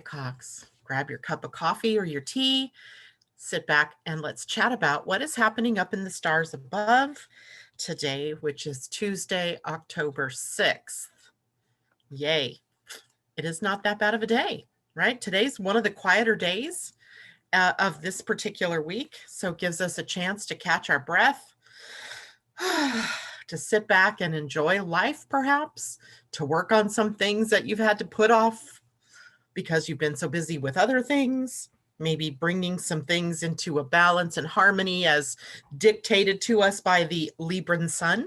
Hickox. Grab your cup of coffee or your tea, sit back, and let's chat about what is happening up in the stars above today, which is Tuesday, October 6th. Yay. It is not that bad of a day, right? Today's one of the quieter days of this particular week, so it gives us a chance to catch our breath, to sit back and enjoy life, perhaps, to work on some things that you've had to put off because you've been so busy with other things, maybe bringing some things into a balance and harmony as dictated to us by the Libran sun.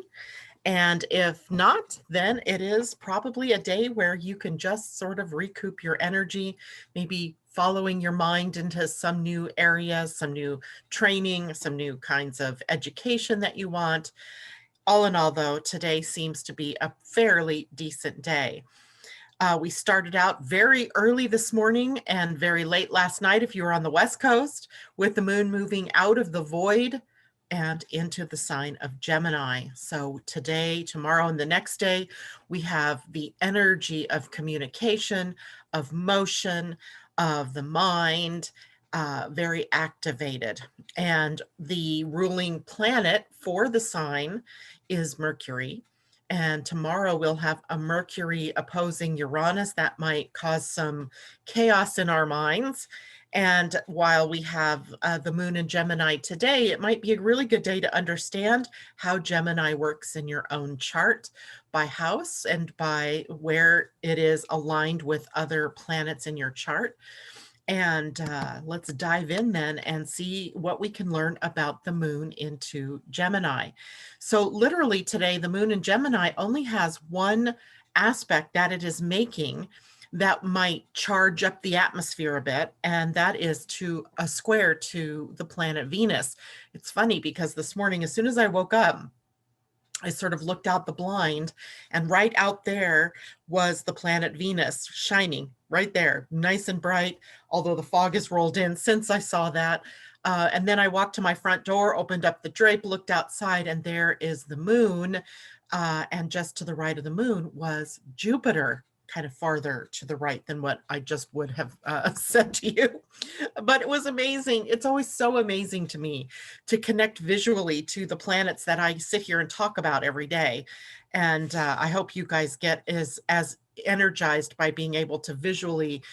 And if not, then it is probably a day where you can just sort of recoup your energy, maybe following your mind into some new areas, some new training, some new kinds of education that you want. All in all, though, today seems to be a fairly decent day. We started out very early this morning and very late last night, if you were on the West Coast, with the moon moving out of the void and into the sign of Gemini. So today, tomorrow, and the next day, we have the energy of communication, of motion, of the mind, very activated. And the ruling planet for the sign is Mercury. And tomorrow we'll have a Mercury opposing Uranus that might cause some chaos in our minds. And while we have the moon in Gemini today, it might be a really good day to understand how Gemini works in your own chart by house and by where it is aligned with other planets in your chart. And let's dive in then and see what we can learn about the moon into Gemini. So literally today, the moon in Gemini only has one aspect that it is making that might charge up the atmosphere a bit, and that is to a square to the planet Venus. It's funny because this morning, as soon as I woke up, I sort of looked out the blind, and right out there was the planet Venus shining right there, nice and bright, although the fog has rolled in since I saw that. And then I walked to my front door, opened up the drape, looked outside, and there is the moon. And just to the right of the moon was Jupiter, kind of farther to the right than what I just would have said to you. But it was amazing. It's always so amazing to me to connect visually to the planets that I sit here and talk about every day. And I hope you guys get as energized by being able to visually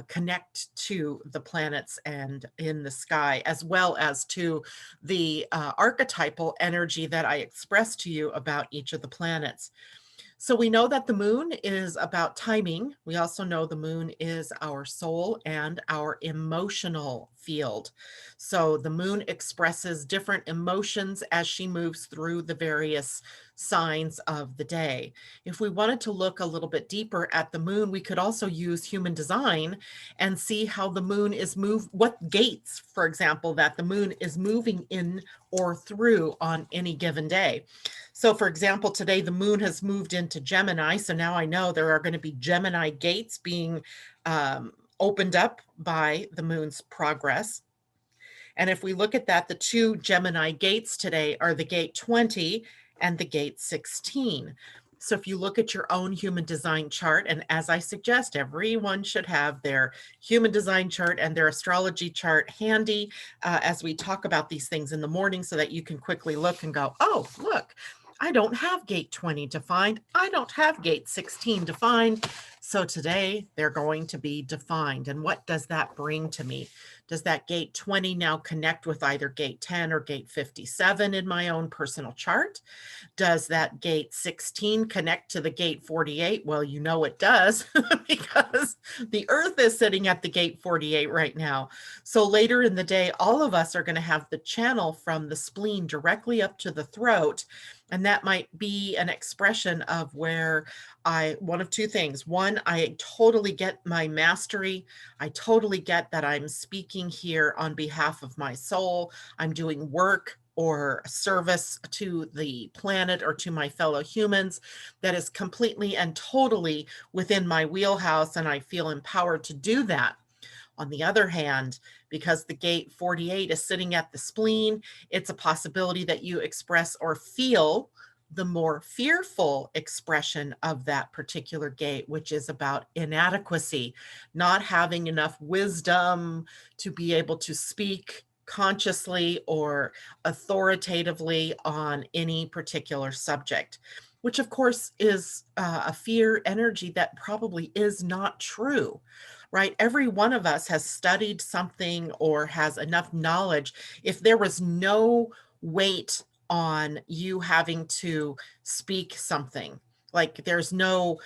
connect to the planets and in the sky, as well as to the archetypal energy that I expressed to you about each of the planets. So we know that the moon is about timing. We also know the moon is our soul and our emotional field. So the moon expresses different emotions as she moves through the various signs of the day. If we wanted to look a little bit deeper at the moon, we could also use human design and see how the moon is what gates, for example, that the moon is moving in or through on any given day. So for example, today the moon has moved into Gemini. So now I know there are going to be Gemini gates being opened up by the moon's progress. And if we look at that, the two Gemini gates today are the gate 20 and the gate 16. So if you look at your own human design chart, and as I suggest, everyone should have their human design chart and their astrology chart handy as we talk about these things in the morning so that you can quickly look and go, oh, look, I don't have gate 20 defined. I don't have gate 16 defined. So today they're going to be defined. And what does that bring to me? Does that gate 20 now connect with either gate 10 or gate 57 in my own personal chart? Does that gate 16 connect to the gate 48? Well, you know it does because the Earth is sitting at the gate 48 right now. So later in the day, all of us are going to have the channel from the spleen directly up to the throat. And that might be an expression of where one of two things. One, I totally get my mastery. I totally get that I'm speaking here on behalf of my soul. I'm doing work or service to the planet or to my fellow humans that is completely and totally within my wheelhouse, and I feel empowered to do that. On the other hand, because the gate 48 is sitting at the spleen, it's a possibility that you express or feel the more fearful expression of that particular gate, which is about inadequacy, not having enough wisdom to be able to speak consciously or authoritatively on any particular subject, which of course is a fear energy that probably is not true, right? Every one of us has studied something or has enough knowledge. If there was no weight on you having to speak something, like there's no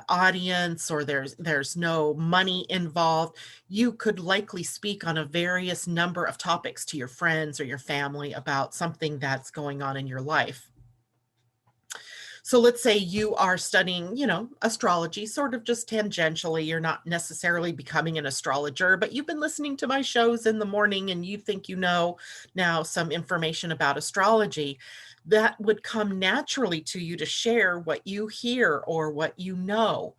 audience or there's no money involved, you could likely speak on a various number of topics to your friends or your family about something that's going on in your life. So let's say you are studying, astrology, sort of just tangentially. You're not necessarily becoming an astrologer, but you've been listening to my shows in the morning and you think you know now some information about astrology. That would come naturally to you to share what you hear or what you know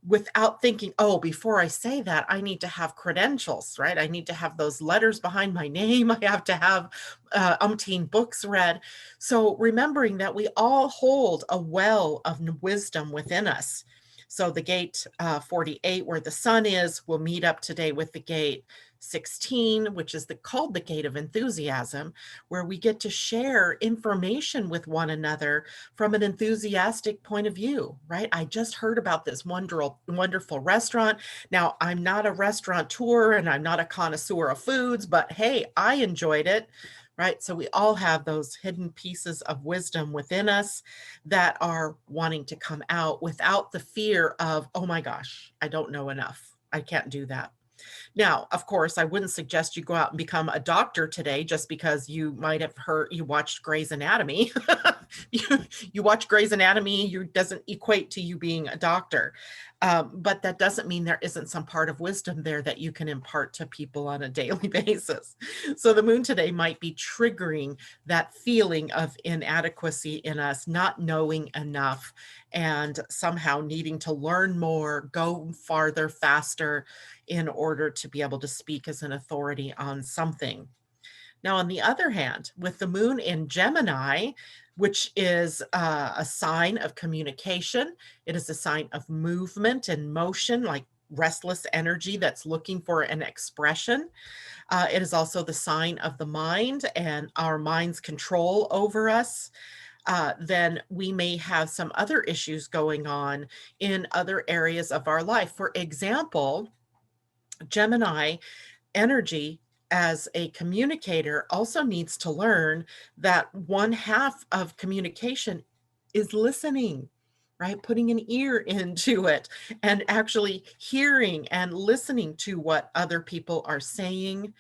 without thinking, oh, before I say that, I need to have credentials, right? I need to have those letters behind my name. I have to have umpteen books read. So remembering that we all hold a well of wisdom within us. So the gate 48, where the sun is, will meet up today with the gate 16, which is called the gate of enthusiasm, where we get to share information with one another from an enthusiastic point of view, right? I just heard about this wonderful restaurant. Now, I'm not a restaurateur and I'm not a connoisseur of foods, but hey, I enjoyed it, right? So we all have those hidden pieces of wisdom within us that are wanting to come out without the fear of, oh my gosh, I don't know enough. I can't do that. Now, of course, I wouldn't suggest you go out and become a doctor today just because you might have you watched Grey's Anatomy. you, you watch Grey's Anatomy, you doesn't equate to you being a doctor. But that doesn't mean there isn't some part of wisdom there that you can impart to people on a daily basis. So the moon today might be triggering that feeling of inadequacy in us, not knowing enough, and somehow needing to learn more, go farther, faster, in order to be able to speak as an authority on something. Now, on the other hand, with the moon in Gemini, which is a sign of communication, it is a sign of movement and motion, like restless energy that's looking for an expression. It is also the sign of the mind and our mind's control over us. Then we may have some other issues going on in other areas of our life. For example, Gemini energy as a communicator also needs to learn that one half of communication is listening, right? Putting an ear into it and actually hearing and listening to what other people are saying,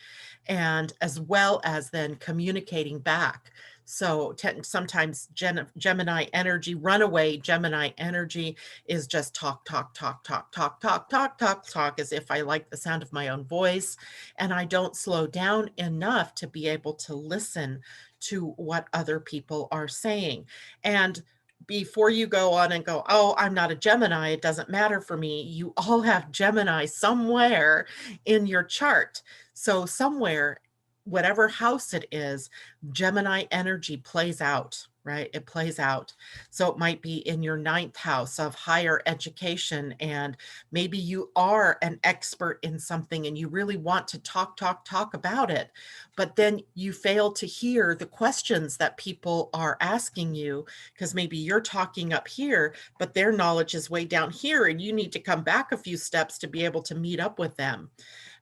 and as well as then communicating back. So sometimes Gemini energy, runaway Gemini energy, is just talk, talk, talk, talk, talk, talk, talk, talk, talk, as if I like the sound of my own voice. And I don't slow down enough to be able to listen to what other people are saying. And before you go on and go, oh, I'm not a Gemini, it doesn't matter for me, you all have Gemini somewhere in your chart. So somewhere, whatever house it is, Gemini energy plays out, right? It plays out. So it might be in your ninth house of higher education, and maybe you are an expert in something and you really want to talk, talk, talk about it, but then you fail to hear the questions that people are asking you because maybe you're talking up here, but their knowledge is way down here and you need to come back a few steps to be able to meet up with them.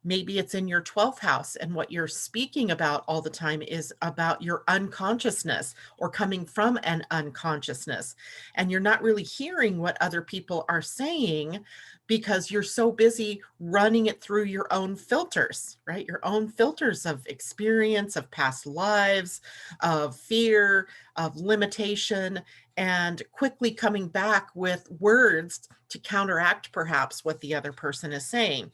Maybe it's in your 12th house, and what you're speaking about all the time is about your unconsciousness or coming from an unconsciousness. And you're not really hearing what other people are saying because you're so busy running it through your own filters, right? Your own filters of experience, of past lives, of fear, of limitation, and quickly coming back with words to counteract perhaps what the other person is saying.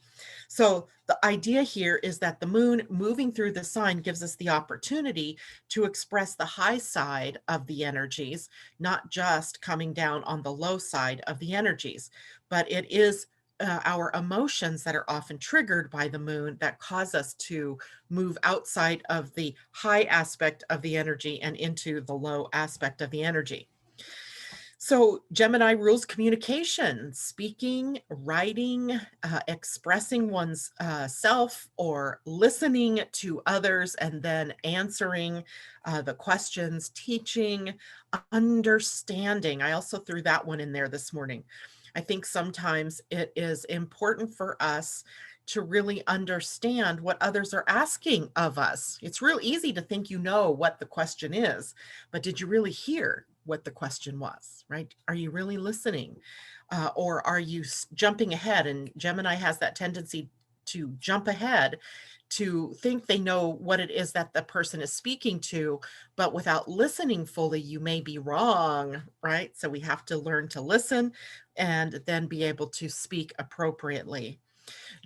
So the idea here is that the moon moving through the sign gives us the opportunity to express the high side of the energies, not just coming down on the low side of the energies, but it is our emotions that are often triggered by the moon that cause us to move outside of the high aspect of the energy and into the low aspect of the energy. So Gemini rules communication, speaking, writing, expressing one's self, or listening to others and then answering the questions, teaching, understanding. I also threw that one in there this morning. I think sometimes it is important for us to really understand what others are asking of us. It's real easy to think you know what the question is, but did you really hear what the question was, right? Are you really listening? Or are you jumping ahead? And Gemini has that tendency to jump ahead, to think they know what it is that the person is speaking to, but without listening fully, you may be wrong, right? So we have to learn to listen and then be able to speak appropriately.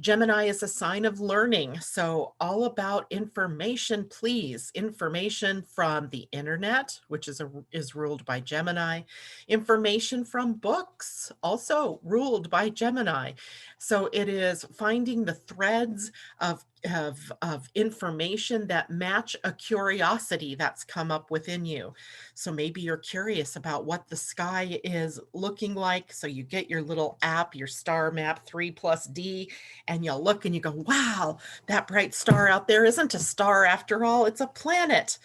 Gemini is a sign of learning. So, all about information, please. Information from the internet, which is ruled by Gemini. Information from books, also ruled by Gemini. So, it is finding the threads of information that match a curiosity that's come up within you. So maybe you're curious about what the sky is looking like. So you get your little app, your star map 3+D, and you'll look and you go, wow, that bright star out there isn't a star after all, it's a planet.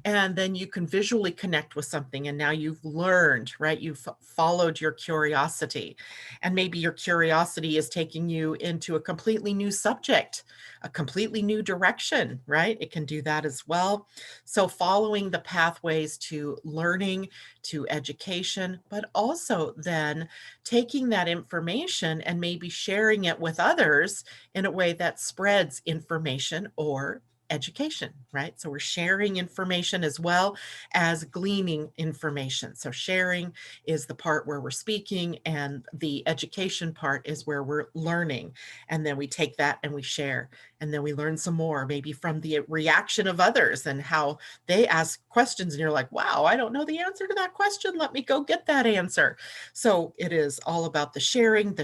And then you can visually connect with something. And now you've learned, right? You've followed your curiosity. And maybe your curiosity is taking you into a completely new subject, a completely new direction, right? It can do that as well. So following the pathways to learning, to education, but also then taking that information and maybe sharing it with others in a way that spreads information or education, right? So we're sharing information as well as gleaning information. So sharing is the part where we're speaking, and the education part is where we're learning. And then we take that and we share, and then we learn some more, maybe from the reaction of others and how they ask questions. And you're like, wow, I don't know the answer to that question. Let me go get that answer. So it is all about the sharing and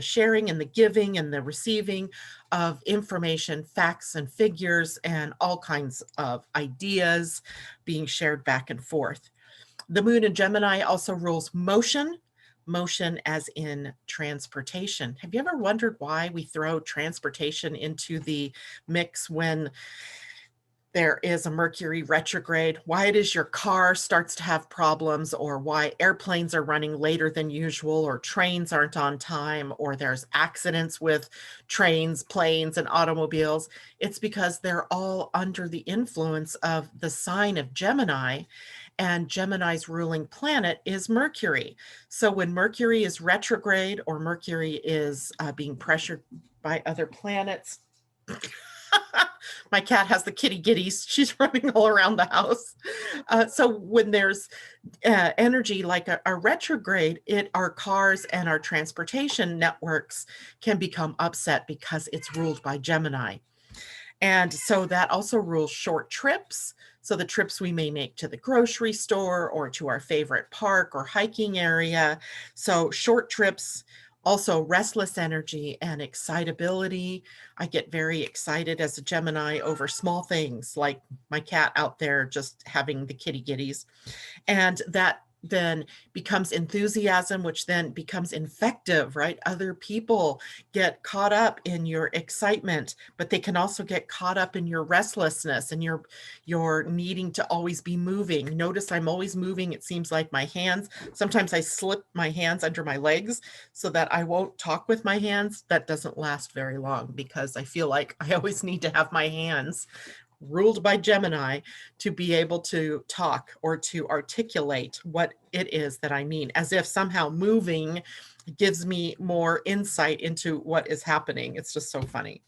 the giving and the receiving of information, facts and figures, and all kinds of ideas being shared back and forth. The moon in Gemini also rules motion, motion as in transportation. Have you ever wondered why we throw transportation into the mix when there is a Mercury retrograde, why it is your car starts to have problems, or why airplanes are running later than usual, or trains aren't on time, or there's accidents with trains, planes, and automobiles? It's because they're all under the influence of the sign of Gemini, and Gemini's ruling planet is Mercury. So when Mercury is retrograde or Mercury is being pressured by other planets, my cat has the kitty gitties. She's running all around the house. So when there's energy like a retrograde, our cars and our transportation networks can become upset because it's ruled by Gemini. And so that also rules short trips. So the trips we may make to the grocery store or to our favorite park or hiking area. So short trips, also restless energy and excitability. I get very excited as a Gemini over small things like my cat out there just having the kitty gitties. And that then becomes enthusiasm, which then becomes infective, right? Other people get caught up in your excitement, but they can also get caught up in your restlessness and your needing to always be moving. Notice I'm always moving. It seems like my hands, sometimes I slip my hands under my legs so that I won't talk with my hands. That doesn't last very long because I feel like I always need to have my hands ruled by Gemini to be able to talk or to articulate what it is that I mean, as if somehow moving gives me more insight into what is happening. It's just so funny.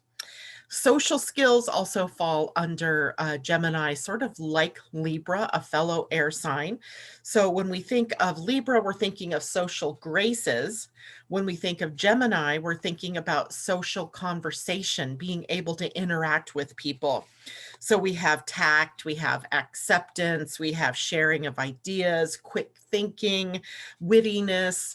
Social skills also fall under Gemini, sort of like Libra, a fellow air sign. So when we think of Libra, we're thinking of social graces. When we think of Gemini, we're thinking about social conversation, being able to interact with people. So we have tact, we have acceptance, we have sharing of ideas, quick thinking, wittiness,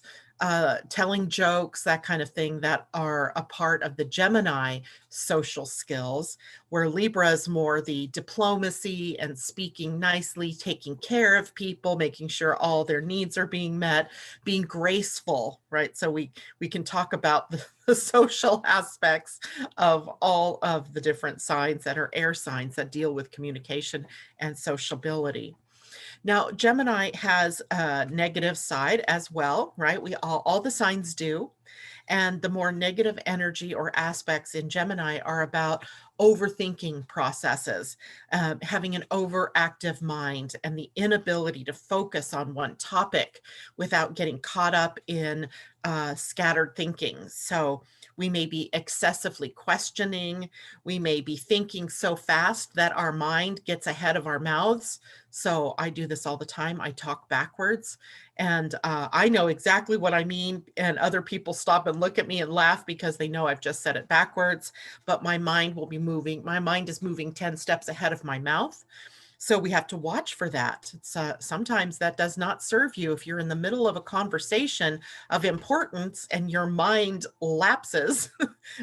telling jokes, that kind of thing, that are a part of the Gemini social skills, where Libra is more the diplomacy and speaking nicely, taking care of people, making sure all their needs are being met, being graceful, right? So we can talk about the social aspects of all of the different signs that are air signs that deal with communication and sociability. Now, Gemini has a negative side as well, right? We all the signs do. And the more negative energy or aspects in Gemini are about overthinking processes, having an overactive mind, and the inability to focus on one topic without getting caught up in scattered thinking. So we may be excessively questioning. We may be thinking so fast that our mind gets ahead of our mouths. So I do this all the time. I talk backwards. And I know exactly what I mean, and other people stop and look at me and laugh because they know I've just said it backwards, but my mind will be moving. My mind is moving 10 steps ahead of my mouth. So we have to watch for that. It's, sometimes that does not serve you if you're in the middle of a conversation of importance and your mind lapses.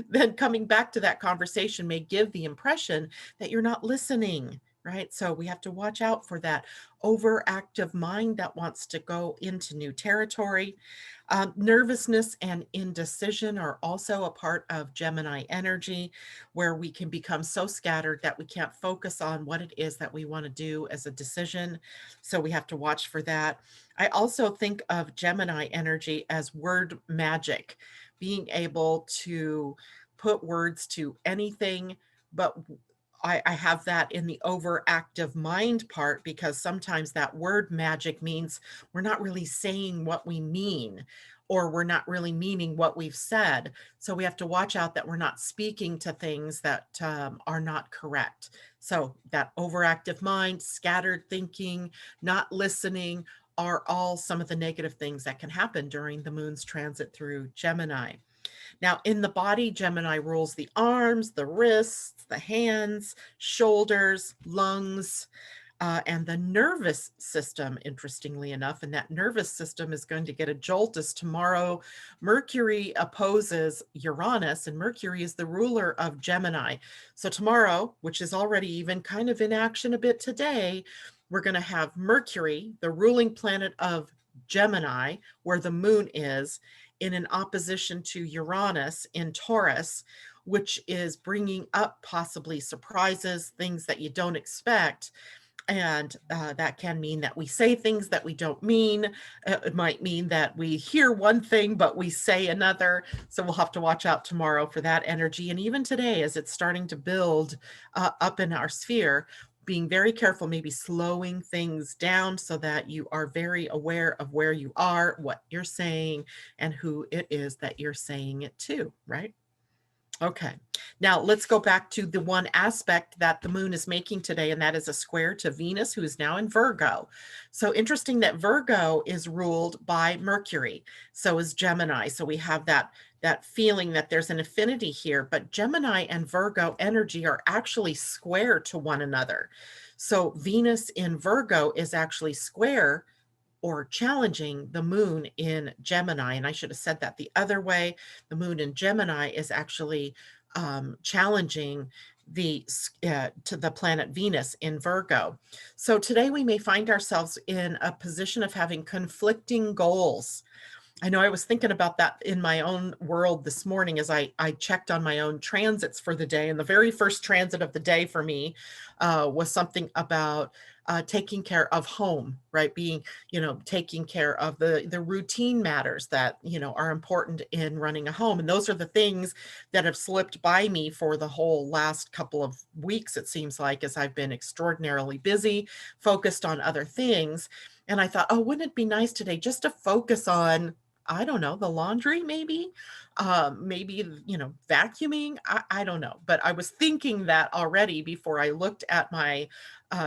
Then coming back to that conversation may give the impression that you're not listening, right? So we have to watch out for that overactive mind that wants to go into new territory. Nervousness and indecision are also a part of Gemini energy, where we can become so scattered that we can't focus on what it is that we want to do as a decision. So we have to watch for that. I also think of Gemini energy as word magic, being able to put words to anything, but I have that in the overactive mind part, because sometimes that word magic means we're not really saying what we mean, or we're not really meaning what we've said. So we have to watch out that we're not speaking to things that are not correct. So that overactive mind, scattered thinking, not listening are all some of the negative things that can happen during the moon's transit through Gemini. Now, in the body, Gemini rules the arms, the wrists, the hands, shoulders, lungs, and the nervous system, interestingly enough. And that nervous system is going to get a jolt as tomorrow Mercury opposes Uranus, and Mercury is the ruler of Gemini. So tomorrow, which is already even kind of in action a bit today, we're going to have Mercury, the ruling planet of Gemini, where the moon is, in an opposition to Uranus in Taurus, which is bringing up possibly surprises, things that you don't expect. And that can mean that we say things that we don't mean. It might mean that we hear one thing, but we say another. So we'll have to watch out tomorrow for that energy. And even today, as it's starting to build up in our sphere, being very careful, maybe slowing things down so that you are very aware of where you are, what you're saying, and who it is that you're saying it to, right? Okay, now let's go back to the one aspect that the moon is making today, and that is a square to Venus, who is now in Virgo. So interesting that Virgo is ruled by Mercury. So is Gemini. So we have that feeling that there's an affinity here, but Gemini and Virgo energy are actually square to one another. So Venus in Virgo is actually square or challenging the moon in Gemini. And I should have said that the other way. The moon in Gemini is actually challenging to the planet Venus in Virgo. So today we may find ourselves in a position of having conflicting goals. I know I was thinking about that in my own world this morning as I checked on my own transits for the day. And the very first transit of the day for me was something about taking care of home, right? Being, taking care of the routine matters that, are important in running a home. And those are the things that have slipped by me for the whole last couple of weeks, it seems like, as I've been extraordinarily busy, focused on other things. And I thought, oh, wouldn't it be nice today just to focus on, I don't know, the laundry, maybe, vacuuming. I don't know. But I was thinking that already before I looked at my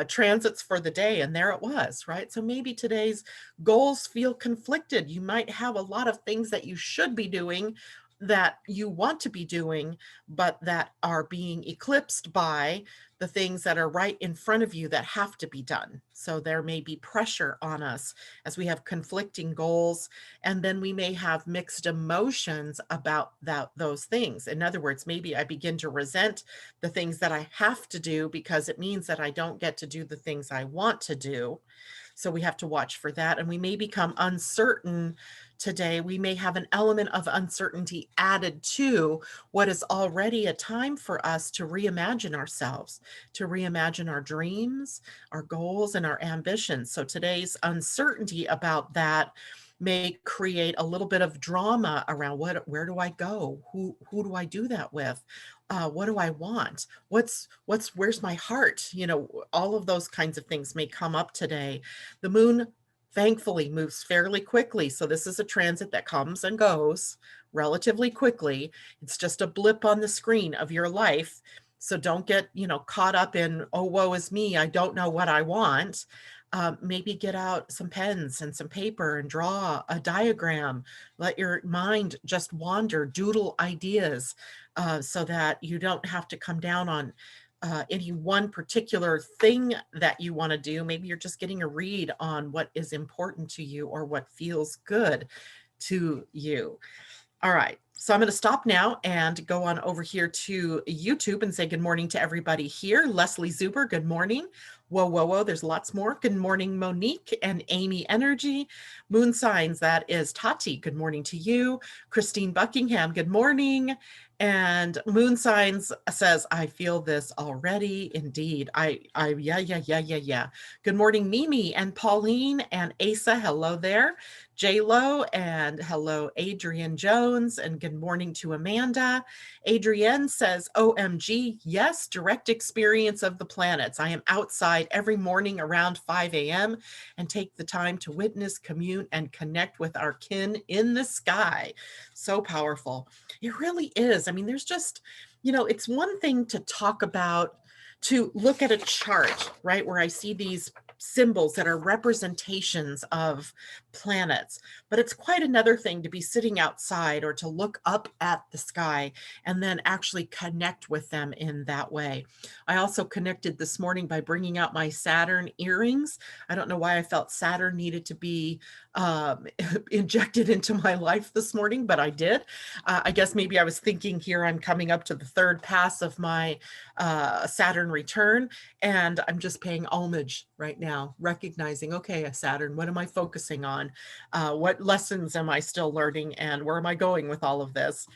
transits for the day, and there it was, right? So maybe today's goals feel conflicted. You might have a lot of things that you should be doing that you want to be doing, but that are being eclipsed by the things that are right in front of you that have to be done. So there may be pressure on us as we have conflicting goals, and then we may have mixed emotions about those things. In other words, maybe I begin to resent the things that I have to do because it means that I don't get to do the things I want to do. So we have to watch for that. And we may become uncertain today. We may have an element of uncertainty added to what is already a time for us to reimagine ourselves, to reimagine our dreams, our goals, and our ambitions. So today's uncertainty about that may create a little bit of drama around where do I go? Who do I do that with? What do I want? Where's my heart? All of those kinds of things may come up today. The moon thankfully moves fairly quickly. So this is a transit that comes and goes relatively quickly. It's just a blip on the screen of your life. So don't get, caught up in, oh, woe is me, I don't know what I want. Maybe get out some pens and some paper and draw a diagram. Let your mind just wander, doodle ideas, so that you don't have to come down on any one particular thing that you want to do. Maybe you're just getting a read on what is important to you or what feels good to you. All right. So I'm going to stop now and go on over here to YouTube and say good morning to everybody here. Leslie Zuber, good morning. Whoa, whoa, whoa. There's lots more. Good morning, Monique and Amy Energy. Moon signs, that is Tati. Good morning to you. Christine Buckingham, good morning. And Moon Signs says, I feel this already. Indeed. Yeah. Good morning, Mimi and Pauline and Asa. Hello there. J-Lo and hello, Adrienne Jones, and good morning to Amanda. Adrienne says, OMG, yes, direct experience of the planets. I am outside every morning around 5 a.m. and take the time to witness, commune, and connect with our kin in the sky. So powerful. It really is. I mean, there's just, it's one thing to talk about, to look at a chart, right, where I see these symbols that are representations of planets. But it's quite another thing to be sitting outside or to look up at the sky and then actually connect with them in that way. I also connected this morning by bringing out my Saturn earrings. I don't know why I felt Saturn needed to be injected into my life this morning, but I did. I guess maybe I was thinking here I'm coming up to the third pass of my Saturn return, and I'm just paying homage right now, recognizing, okay, Saturn, what am I focusing on? What lessons am I still learning, and where am I going with all of this?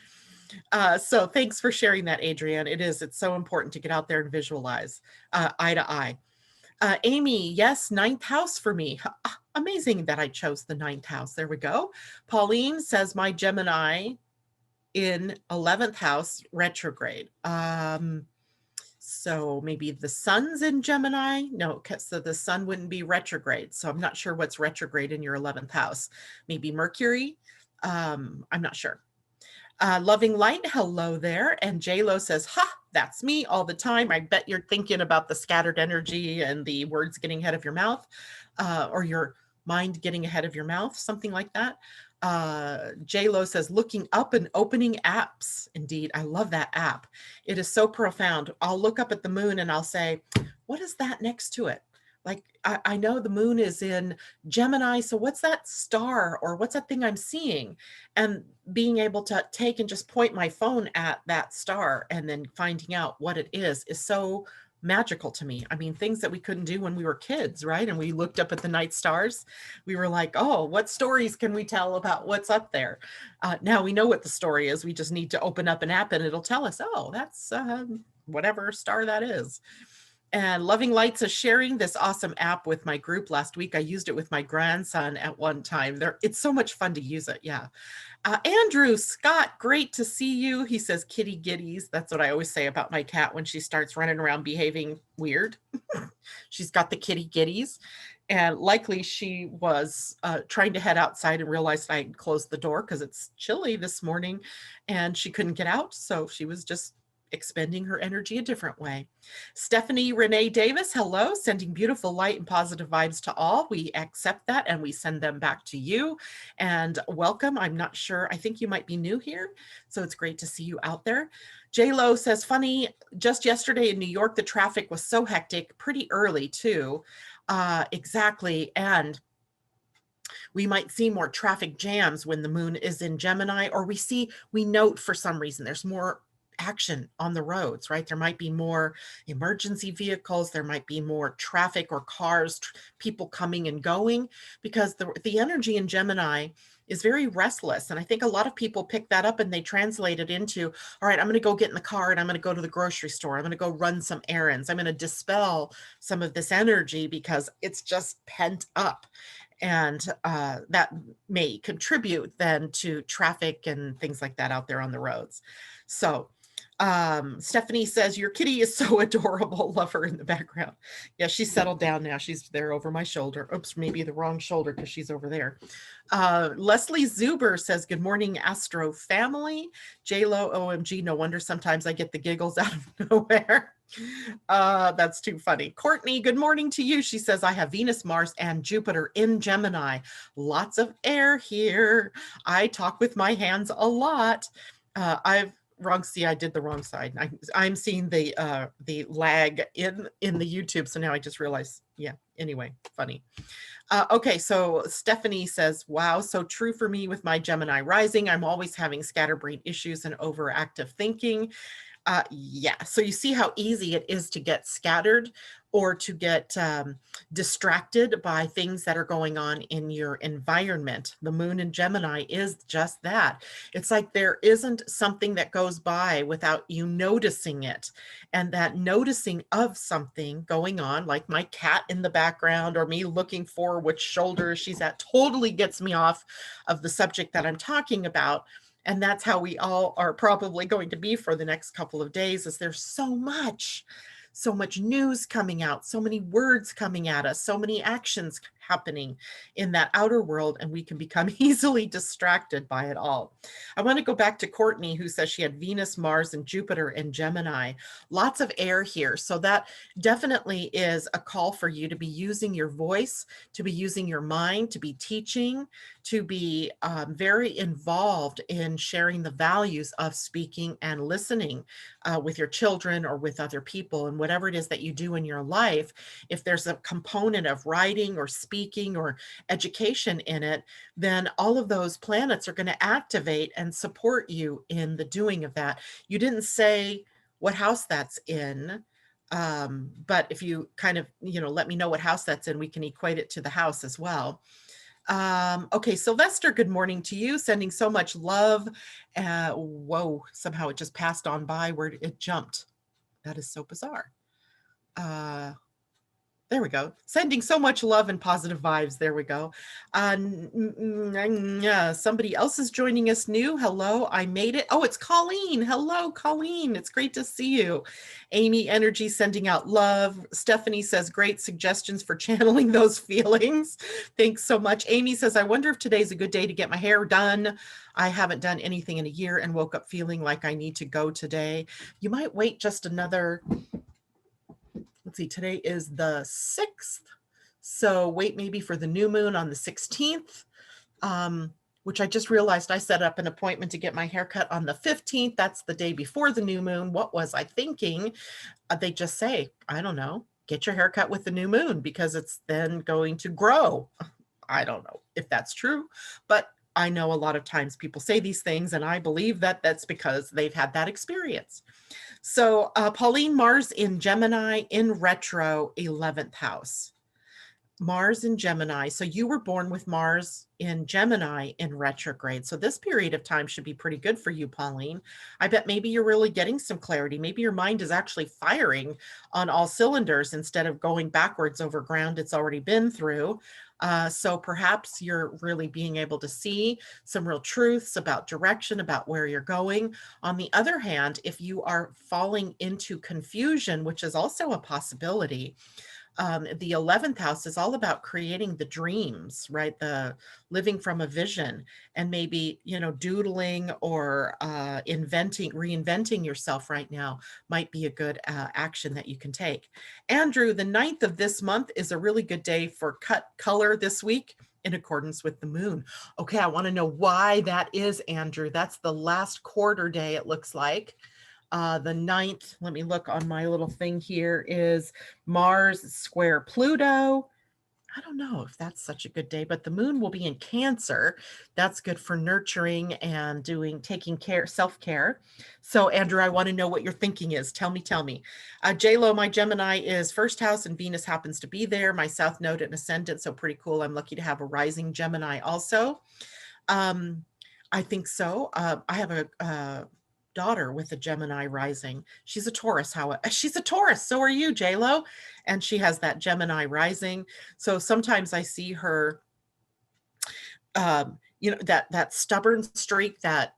So thanks for sharing that, Adrienne. It's so important to get out there and visualize eye to eye. Amy, yes, ninth house for me. Amazing that I chose the ninth house. There we go. Pauline says my Gemini in 11th house retrograde. So maybe the sun's in Gemini. No, so the sun wouldn't be retrograde. So I'm not sure what's retrograde in your 11th house. Maybe Mercury. I'm not sure. Loving Light, hello there. And J-Lo says, ha, that's me all the time. I bet you're thinking about the scattered energy and the words getting ahead of your mouth, or your mind getting ahead of your mouth, something like that. J-Lo says, looking up and opening apps. Indeed, I love that app. It is so profound. I'll look up at the moon and I'll say, what is that next to it? Like, I know the moon is in Gemini, so what's that star or what's that thing I'm seeing? And being able to take and just point my phone at that star and then finding out what it is so magical to me. I mean, things that we couldn't do when we were kids, right? And we looked up at the night stars. We were like, oh, what stories can we tell about what's up there? Now we know what the story is. We just need to open up an app and it'll tell us, oh, that's whatever star that is. And Loving Lights is sharing this awesome app with my group last week. I used it with my grandson at one time. It's so much fun to use it. Yeah. Andrew Scott, great to see you. He says kitty giddies. That's what I always say about my cat when she starts running around behaving weird. She's got the kitty giddies. And likely she was trying to head outside and realized I had closed the door because it's chilly this morning and she couldn't get out. So she was just expending her energy a different way. Stephanie Renee Davis, hello, sending beautiful light and positive vibes to all. We accept that and we send them back to you. And welcome. I'm not sure. I think you might be new here, so it's great to see you out there. J-Lo says, funny, just yesterday in New York, the traffic was so hectic, pretty early too. Exactly. And we might see more traffic jams when the moon is in Gemini, or we note for some reason there's more action on the roads, right? There might be more emergency vehicles, there might be more traffic or cars, people coming and going, because the energy in Gemini is very restless. And I think a lot of people pick that up and they translate it into, all right, I'm going to go get in the car and I'm going to go to the grocery store. I'm going to go run some errands. I'm going to dispel some of this energy because it's just pent up. And that may contribute then to traffic and things like that out there on the roads. So Stephanie says, your kitty is so adorable. Love her in the background. Yeah, she's settled down now. She's there over my shoulder. Oops, maybe the wrong shoulder because she's over there. Leslie Zuber says, good morning, Astro family. J-Lo, OMG, no wonder sometimes I get the giggles out of nowhere. That's too funny. Courtney, good morning to you. She says, I have Venus, Mars, and Jupiter in Gemini. Lots of air here. I talk with my hands a lot. I did the wrong side. I'm seeing the lag in the YouTube. So now I just realized, yeah, anyway, funny. Okay, so Stephanie says, wow, so true for me with my Gemini rising. I'm always having scatterbrain issues and overactive thinking. Yeah, so you see how easy it is to get scattered or to get distracted by things that are going on in your environment. The moon in Gemini is just that. It's like there isn't something that goes by without you noticing it. And that noticing of something going on, like my cat in the background or me looking for which shoulder she's at, totally gets me off of the subject that I'm talking about. And that's how we all are probably going to be for the next couple of days, is there's so much news coming out, so many words coming at us, so many actions happening in that outer world, and we can become easily distracted by it all. I want to go back to Courtney, who says she had Venus, Mars, and Jupiter in Gemini. Lots of air here. So that definitely is a call for you to be using your voice, to be using your mind, to be teaching, to be very involved in sharing the values of speaking and listening with your children or with other people. And whatever it is that you do in your life, if there's a component of writing or speaking or education in it, then all of those planets are going to activate and support you in the doing of that. You didn't say what house that's in, but if you kind of, let me know what house that's in, we can equate it to the house as well. Okay, Sylvester, good morning to you. Sending so much love. Whoa, somehow it just passed on by where it jumped. That is so bizarre. There we go. Sending so much love and positive vibes. There we go. Somebody else is joining us new. Hello, I made it. Oh, it's Colleen. Hello, Colleen. It's great to see you. Amy Energy sending out love. Stephanie says, great suggestions for channeling those feelings. Thanks so much. Amy says, I wonder if today's a good day to get my hair done. I haven't done anything in a year and woke up feeling like I need to go today. You might wait just another... Let's see, today is the 6th. So wait maybe for the new moon on the 16th, which I just realized I set up an appointment to get my haircut on the 15th. That's the day before the new moon. What was I thinking? They just say, I don't know, get your haircut with the new moon because it's then going to grow. I don't know if that's true, but I know a lot of times people say these things and I believe that that's because they've had that experience. So Pauline, Mars in Gemini in retro, 11th house. Mars in Gemini. So you were born with Mars in Gemini in retrograde. So this period of time should be pretty good for you, Pauline. I bet maybe you're really getting some clarity. Maybe your mind is actually firing on all cylinders instead of going backwards over ground it's already been through. So perhaps you're really being able to see some real truths about direction, about where you're going. On the other hand, if you are falling into confusion, which is also a possibility, The 11th house is all about creating the dreams, right? The living from a vision, and maybe, doodling or reinventing yourself right now might be a good action that you can take. Andrew, the 9th of this month is a really good day for cut color this week in accordance with the moon. Okay, I want to know why that is, Andrew. That's the last quarter day, it looks like. The 9th, let me look on my little thing here, is Mars square Pluto. I don't know if that's such a good day, but the moon will be in Cancer. That's good for nurturing and taking care, self-care. So Andrew, I want to know what your thinking is. Tell me, tell me. J-Lo, my Gemini is first house and Venus happens to be there. My South Node and Ascendant, so pretty cool. I'm lucky to have a rising Gemini also. I think so. I have a daughter with a Gemini rising. She's a Taurus. She's a Taurus. So are you, J-Lo. And she has that Gemini rising. So sometimes I see her, that stubborn streak that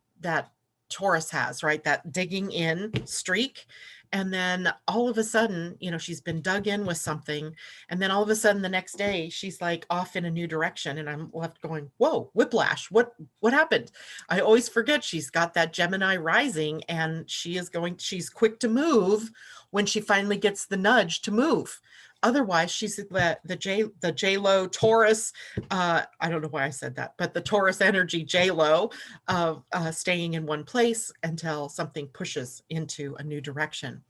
Taurus has, right? That digging in streak. And then all of a sudden, she's been dug in with something. And then all of a sudden the next day she's like off in a new direction. And I'm left going, whoa, whiplash. What happened? I always forget she's got that Gemini rising and she's quick to move when she finally gets the nudge to move. Otherwise, she's the J-Lo Taurus. I don't know why I said that, but the Taurus energy J-Lo of staying in one place until something pushes into a new direction.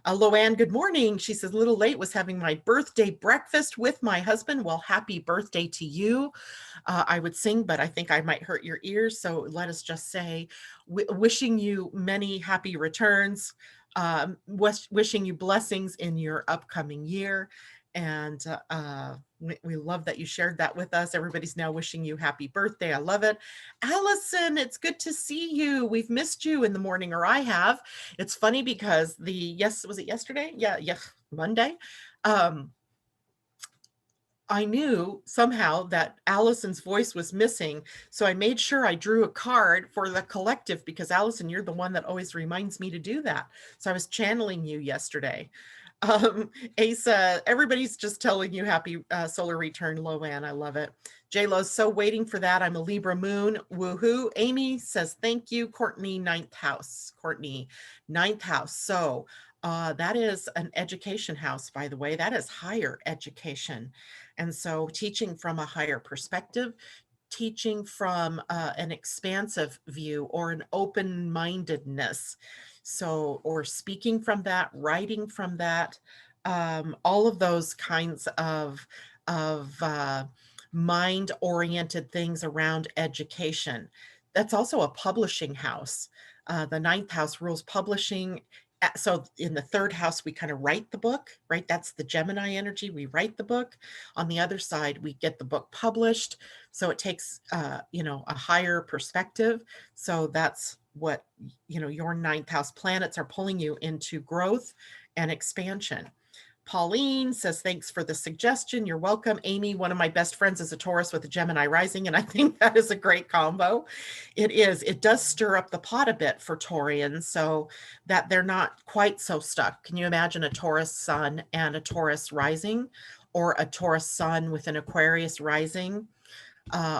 Loanne, good morning. She says, a little late, was having my birthday breakfast with my husband. Well, happy birthday to you. I would sing, but I think I might hurt your ears. So let us just say, wishing you many happy returns, wishing you blessings in your upcoming year. And we love that you shared that with us. Everybody's now wishing you happy birthday. I love it. Allison, it's good to see you. We've missed you in the morning, or I have. It's funny because was it yesterday? Yeah, Monday. I knew somehow that Allison's voice was missing. So I made sure I drew a card for the collective because Allison, you're the one that always reminds me to do that. So I was channeling you yesterday. Asa, everybody's just telling you happy solar return, Loanne. I love it. J-Lo's so waiting for that. I'm a Libra moon. Woohoo. Amy says, thank you. Courtney, 9th house. Courtney, 9th house. So that is an education house, by the way. That is higher education. And so teaching from a higher perspective, teaching from an expansive view or an open-mindedness. So, or speaking from that, writing from that, all of those kinds of mind-oriented things around education. That's also a publishing house. The 9th house rules publishing. So in the 3rd house, we kind of write the book, right? That's the Gemini energy. We write the book. On the other side, we get the book published. So it takes, a higher perspective. So that's what, your 9th house planets are pulling you into growth and expansion. Pauline says, thanks for the suggestion. You're welcome. Amy, one of my best friends is a Taurus with a Gemini rising, and I think that is a great combo. It is. It does stir up the pot a bit for Taurians so that they're not quite so stuck. Can you imagine a Taurus sun and a Taurus rising, or a Taurus sun with an Aquarius rising?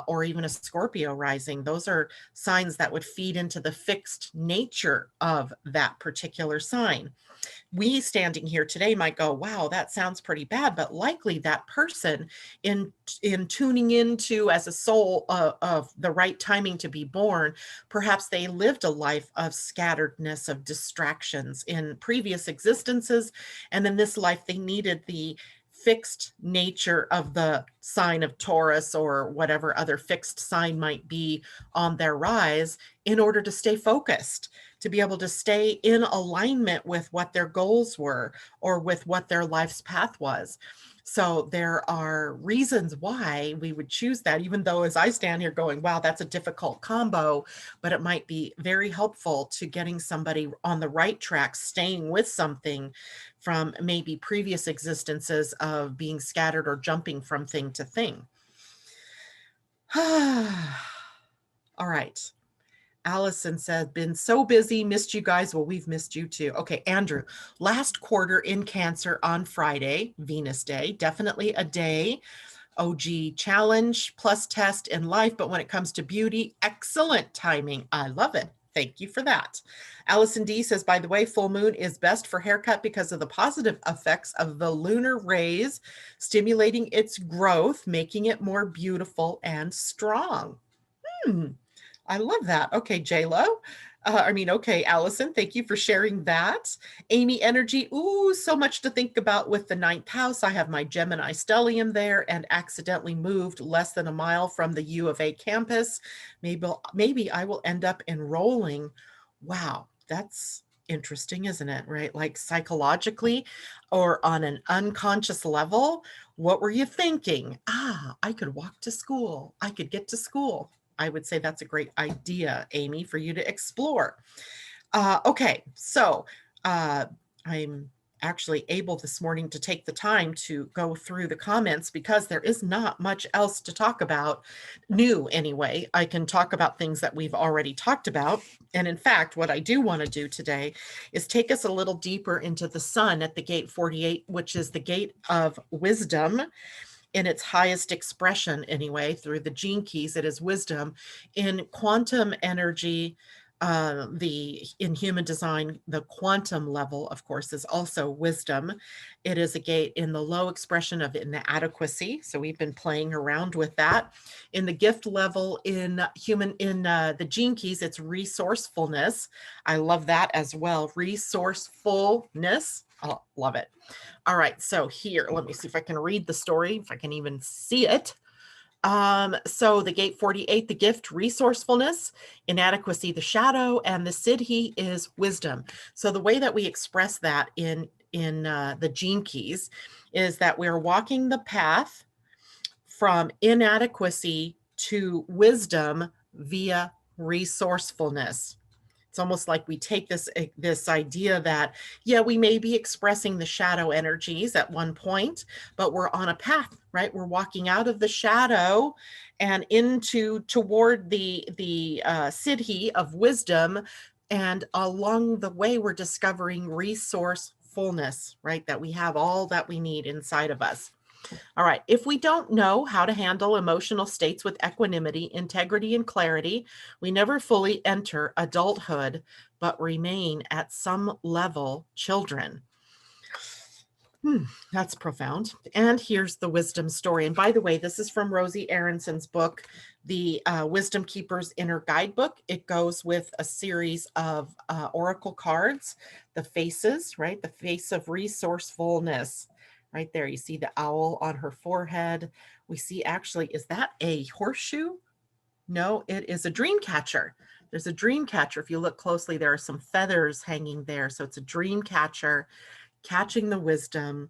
Or even a Scorpio rising? Those are signs that would feed into the fixed nature of that particular sign. We standing here today might go, wow, that sounds pretty bad, but likely that person in tuning into as a soul of the right timing to be born, perhaps they lived a life of scatteredness, of distractions in previous existences, and in this life they needed the fixed nature of the sign of Taurus or whatever other fixed sign might be on their rise in order to stay focused, to be able to stay in alignment with what their goals were or with what their life's path was. So there are reasons why we would choose that, even though as I stand here going, wow, that's a difficult combo, but it might be very helpful to getting somebody on the right track, staying with something from maybe previous existences of being scattered or jumping from thing to thing. All right. Allison said, been so busy, missed you guys. Well, we've missed you too. Okay, Andrew, last quarter in Cancer on Friday, Venus Day, definitely a day. OG challenge plus test in life, but when it comes to beauty, excellent timing. I love it. Thank you for that. Allison D says, by the way, full moon is best for haircut because of the positive effects of the lunar rays stimulating its growth, making it more beautiful and strong. I love that. Okay, J-Lo. Okay, Allison, thank you for sharing that. Amy Energy, ooh, so much to think about with the ninth house. I have my Gemini stellium there and accidentally moved less than a mile from the U of A campus. Maybe I will end up enrolling. Wow, that's interesting, isn't it? Right? Like psychologically or on an unconscious level, what were you thinking? I could walk to school. I could get to school. I would say that's a great idea, Amy, for you to explore. Okay, so I'm actually able this morning to take the time to go through the comments because there is not much else to talk about, new anyway. I can talk about things that we've already talked about. And in fact, what I do want to do today is take us a little deeper into the sun at the gate 48, which is the gate of wisdom in its highest expression anyway, through the gene keys. It is wisdom. In quantum energy, in human design, the quantum level, of course, is also wisdom. It is a gate in the low expression of inadequacy. So we've been playing around with that. In the gift level, in the gene keys, it's resourcefulness. I love that as well. Resourcefulness. Oh, love it. All right, so here, let me see if I can read the story, if I can even see it. So the gate 48, the gift, resourcefulness, inadequacy, the shadow, and the siddhi is wisdom. So the way that we express that in the gene keys is that we're walking the path from inadequacy to wisdom via resourcefulness. It's almost like we take this idea that, yeah, we may be expressing the shadow energies at one point, but we're on a path, right? We're walking out of the shadow and toward the siddhi of wisdom. And along the way, we're discovering resourcefulness, right? That we have all that we need inside of us. All right. If we don't know how to handle emotional states with equanimity, integrity, and clarity, we never fully enter adulthood, but remain at some level children. That's profound. And here's the wisdom story. And by the way, this is from Rosie Aronson's book, The Wisdom Keeper's Inner Guidebook. It goes with a series of oracle cards, the faces, right? The face of resourcefulness. Right there, you see the owl on her forehead. We see, actually, is that a horseshoe? No, it is a dream catcher. There's a dream catcher. If you look closely, there are some feathers hanging there. So it's a dream catcher catching the wisdom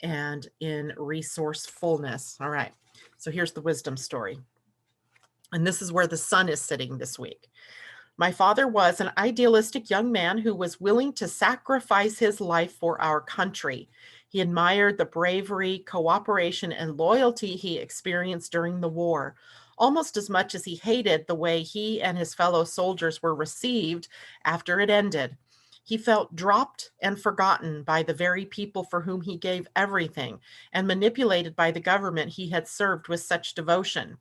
and in resourcefulness. All right, so here's the wisdom story. And this is where the sun is sitting this week. My father was an idealistic young man who was willing to sacrifice his life for our country. He admired the bravery, cooperation, and loyalty he experienced during the war, almost as much as he hated the way he and his fellow soldiers were received after it ended. He felt dropped and forgotten by the very people for whom he gave everything, and manipulated by the government he had served with such devotion.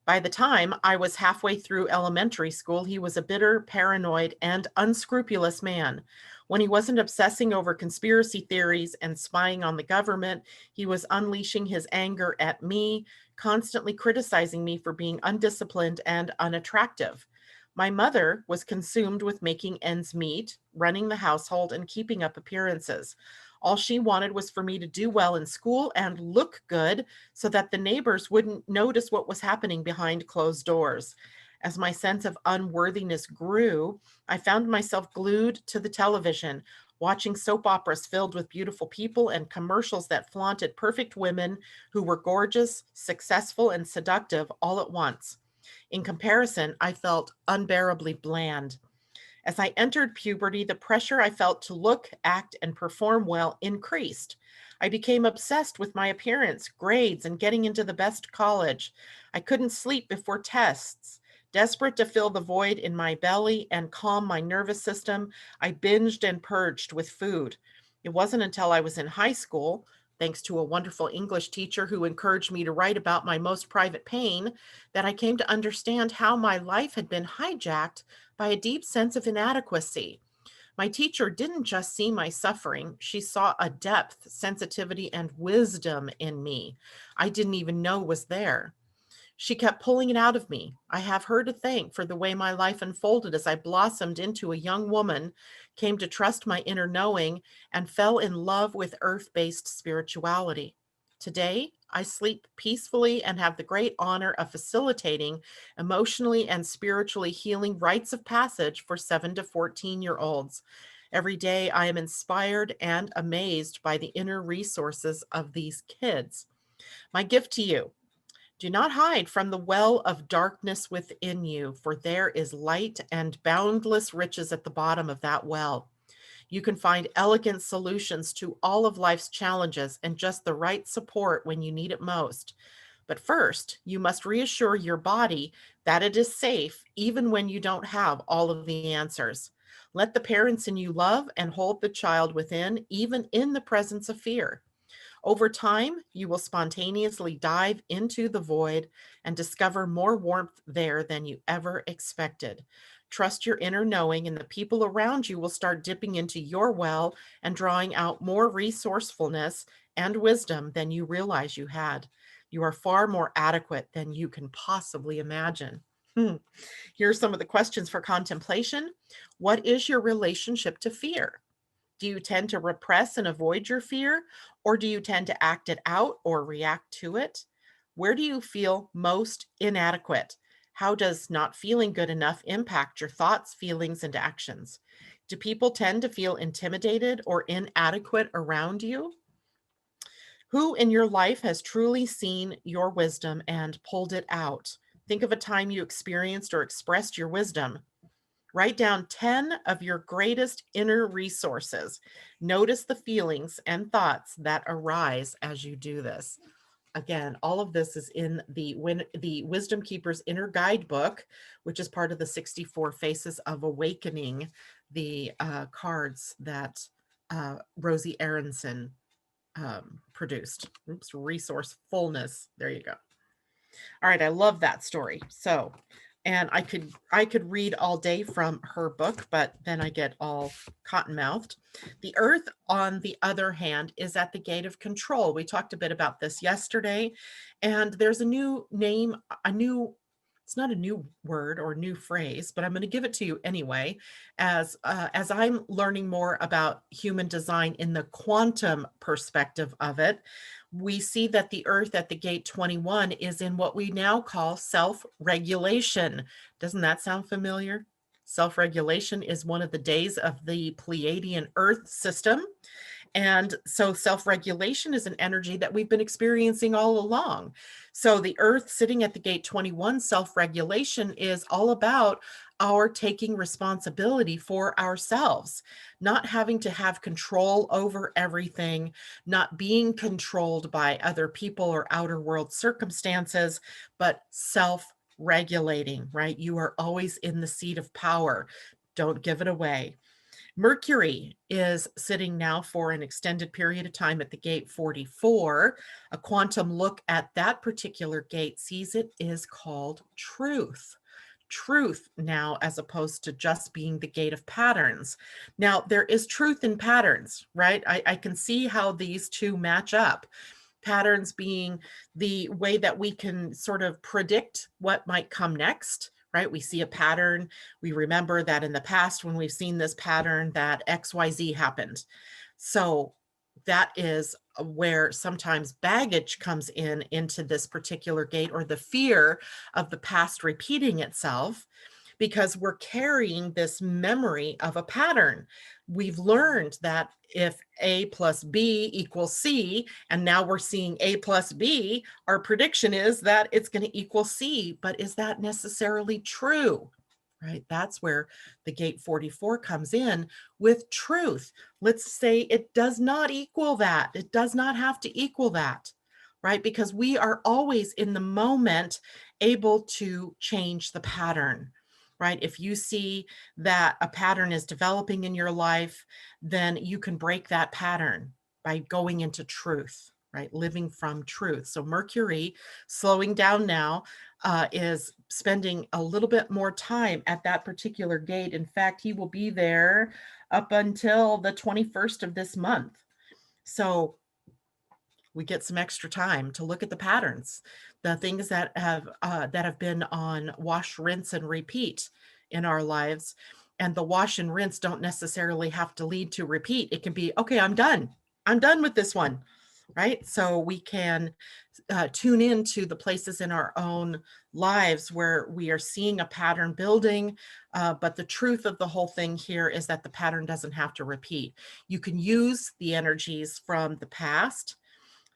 By the time I was halfway through elementary school, he was a bitter, paranoid, and unscrupulous man. When he wasn't obsessing over conspiracy theories and spying on the government, he was unleashing his anger at me, constantly criticizing me for being undisciplined and unattractive. My mother was consumed with making ends meet, running the household, and keeping up appearances. All she wanted was for me to do well in school and look good so that the neighbors wouldn't notice what was happening behind closed doors. As my sense of unworthiness grew, I found myself glued to the television, watching soap operas filled with beautiful people and commercials that flaunted perfect women who were gorgeous, successful, and seductive all at once. In comparison, I felt unbearably bland. As I entered puberty, the pressure I felt to look, act, and perform well increased. I became obsessed with my appearance, grades, and getting into the best college. I couldn't sleep before tests. Desperate to fill the void in my belly and calm my nervous system, I binged and purged with food. It wasn't until I was in high school, thanks to a wonderful English teacher who encouraged me to write about my most private pain, that I came to understand how my life had been hijacked by a deep sense of inadequacy. My teacher didn't just see my suffering, she saw a depth, sensitivity, and wisdom in me I didn't even know was there. She kept pulling it out of me. I have her to thank for the way my life unfolded as I blossomed into a young woman, came to trust my inner knowing, and fell in love with earth based spirituality. Today, I sleep peacefully and have the great honor of facilitating emotionally and spiritually healing rites of passage for 7 to 14-year-olds. Every day, I am inspired and amazed by the inner resources of these kids. My gift to you: do not hide from the well of darkness within you, for there is light and boundless riches at the bottom of that well. You can find elegant solutions to all of life's challenges and just the right support when you need it most. But first, you must reassure your body that it is safe, even when you don't have all of the answers. Let the parents in you love and hold the child within, even in the presence of fear. Over time, you will spontaneously dive into the void and discover more warmth there than you ever expected. Trust your inner knowing, and the people around you will start dipping into your well and drawing out more resourcefulness and wisdom than you realize you had. You are far more adequate than you can possibly imagine. Here are some of the questions for contemplation. What is your relationship to fear? Do you tend to repress and avoid your fear, or do you tend to act it out or react to it? Where do you feel most inadequate? How does not feeling good enough impact your thoughts, feelings, and actions? Do people tend to feel intimidated or inadequate around you? Who in your life has truly seen your wisdom and pulled it out? Think of a time you experienced or expressed your wisdom. Write down 10 of your greatest inner resources. Notice the feelings and thoughts that arise as you do this. Again, all of this is in the Wisdom Keeper's Inner Guidebook, which is part of the 64 Faces of Awakening, the cards that Rosie Aronson produced. Oops, resourcefulness. There you go. All right, I love that story. So, and I could read all day from her book, but then I get all cotton-mouthed. The earth, on the other hand, is at the gate of control. We talked a bit about this yesterday, and there's a new name, it's not a new word or new phrase, but I'm going to give it to you anyway, as I'm learning more about human design in the quantum perspective of it. We see that the earth at the gate 21 is in what we now call self-regulation. Doesn't that sound familiar? Self-regulation is one of the days of the Pleiadian-Earth system. And so self-regulation is an energy that we've been experiencing all along. So the earth sitting at the gate 21, self-regulation, is all about our taking responsibility for ourselves, not having to have control over everything, not being controlled by other people or outer world circumstances, but self-regulating, right? You are always in the seat of power. Don't give it away. Mercury is sitting now for an extended period of time at the gate 44. A quantum look at that particular gate sees it is called truth. Truth now, as opposed to just being the gate of patterns. Now, there is truth in patterns, right? I can see how these two match up. Patterns being the way that we can sort of predict what might come next, right? We see a pattern. We remember that in the past, when we've seen this pattern, that XYZ happened. So that is where sometimes baggage comes into this particular gate, or the fear of the past repeating itself, because we're carrying this memory of a pattern. We've learned that if A plus B equals C, and now we're seeing A plus B, our prediction is that it's going to equal C. But is that necessarily true? Right? That's where the gate 44 comes in with truth. Let's say it does not equal that. It does not have to equal that. right? Because we are always in the moment able to change the pattern, right? If you see that a pattern is developing in your life, then you can break that pattern by going into truth, right? Living from truth. So Mercury, slowing down now, is spending a little bit more time at that particular gate. In fact, he will be there up until the 21st of this month. So we get some extra time to look at the patterns, the things that have been on wash, rinse, and repeat in our lives. And the wash and rinse don't necessarily have to lead to repeat. It can be, okay, I'm done. I'm done with this one, right? So we can tune into the places in our own lives where we are seeing a pattern building. But the truth of the whole thing here is that the pattern doesn't have to repeat. You can use the energies from the past,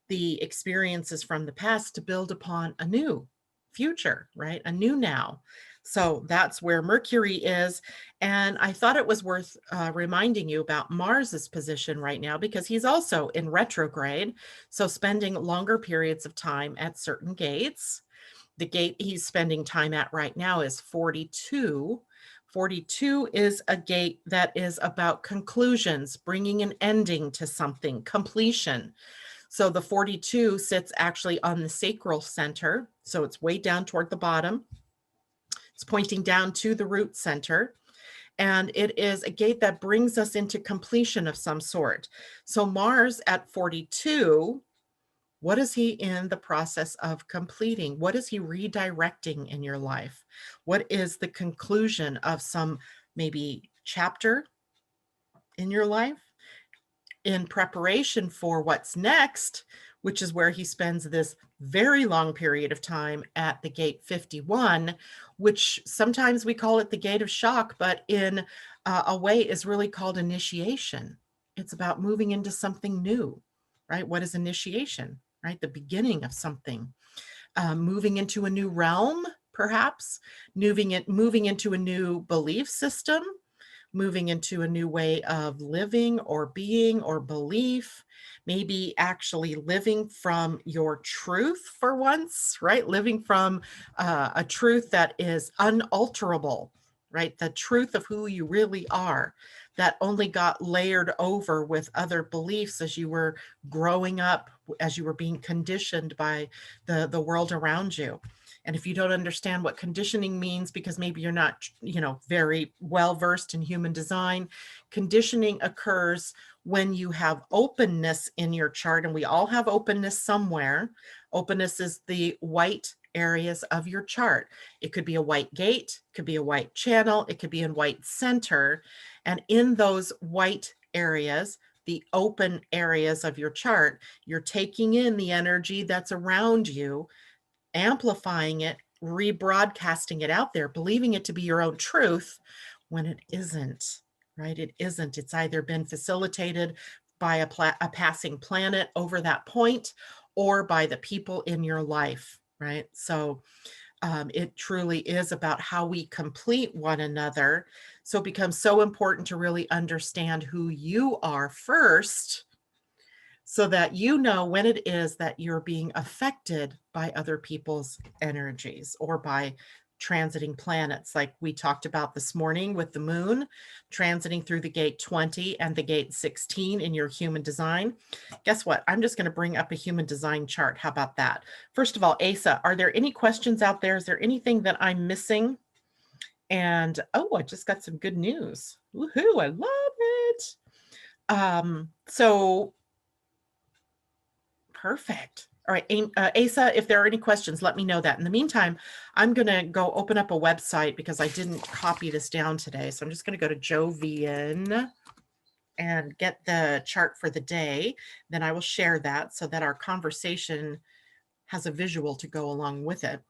the experiences from the past, to build upon a new future, right? A new now. So that's where Mercury is. And I thought it was worth reminding you about Mars's position right now, because he's also in retrograde. So spending longer periods of time at certain gates. The gate he's spending time at right now is 42. 42 is a gate that is about conclusions, bringing an ending to something, completion. So the 42 sits actually on the sacral center. So it's way down toward the bottom. It's pointing down to the root center. And it is a gate that brings us into completion of some sort. So Mars at 42, what is he in the process of completing? What is he redirecting in your life? What is the conclusion of some maybe chapter in your life? In preparation for what's next, which is where he spends this very long period of time at the gate 51, which sometimes we call it the gate of shock, but in a way is really called initiation. It's about moving into something new, right? What is initiation, right? The beginning of something, moving into a new realm, perhaps, moving into a new belief system, moving into a new way of living or being or belief, maybe actually living from your truth for once, right? Living from a truth that is unalterable, right? The truth of who you really are, that only got layered over with other beliefs as you were growing up, as you were being conditioned by the world around you. And if you don't understand what conditioning means, because maybe you're not, very well versed in human design, conditioning occurs when you have openness in your chart, and we all have openness somewhere. Openness is the white areas of your chart. It could be a white gate, could be a white channel, it could be in white center. And in those white areas, the open areas of your chart, you're taking in the energy that's around you, amplifying it, rebroadcasting it out there, believing it to be your own truth when it isn't, right? It isn't. It's either been facilitated by a passing planet over that point, or by the people in your life, right? So it truly is about how we complete one another. So it becomes so important to really understand who you are first, so that you know when it is that you're being affected by other people's energies or by transiting planets, like we talked about this morning with the moon transiting through the gate 20 and the gate 16 in your human design. Guess what? I'm just going to bring up a human design chart. How about that? First of all, Asa, are there any questions out there? Is there anything that I'm missing? And I just got some good news. Woohoo, I love it. So perfect. All right, Asa, if there are any questions, let me know that. In the meantime, I'm going to go open up a website because I didn't copy this down today. So I'm just going to go to Jovian and get the chart for the day. Then I will share that so that our conversation has a visual to go along with it.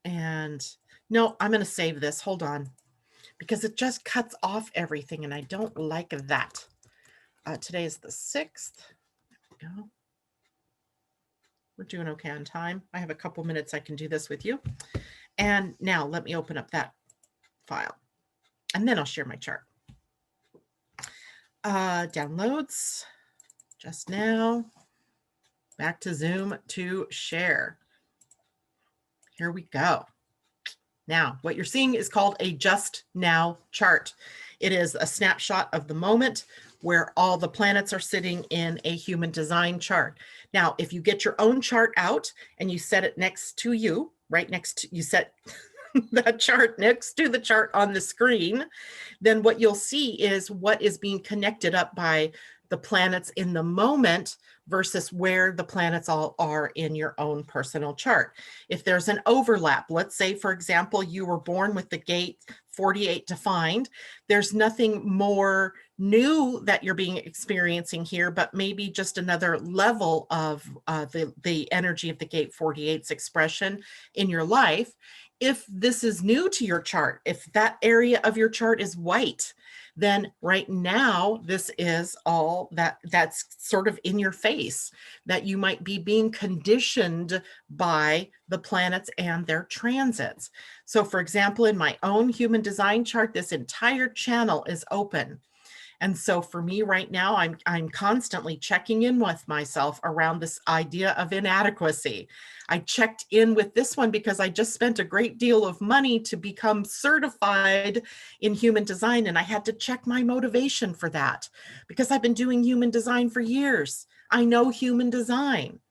And no, I'm going to save this. Hold on, because it just cuts off everything and I don't like that. Today is the 6th. There we go. We're doing okay on time. I have a couple minutes I can do this with you. And now let me open up that file and then I'll share my chart. Downloads, just now. Back to Zoom to share. Here we go. Now, what you're seeing is called a just now chart. It is a snapshot of the moment where all the planets are sitting in a human design chart. Now, if you get your own chart out and you set it next to you, right next to, you set that chart next to the chart on the screen, then what you'll see is what is being connected up by the planets in the moment versus where the planets all are in your own personal chart. If there's an overlap, let's say, for example, you were born with the gate 48 defined, there's nothing more new that you're being experiencing here, but maybe just another level of the energy of the gate 48's expression in your life. If this is new to your chart, if that area of your chart is white, then right now this is all that's sort of in your face, that you might be being conditioned by the planets and their transits. So for example, in my own human design chart, this entire channel is open. And so for me right now, I'm constantly checking in with myself around this idea of inadequacy. I checked in with this one because I just spent a great deal of money to become certified in human design. And I had to check my motivation for that because I've been doing human design for years. I know human design.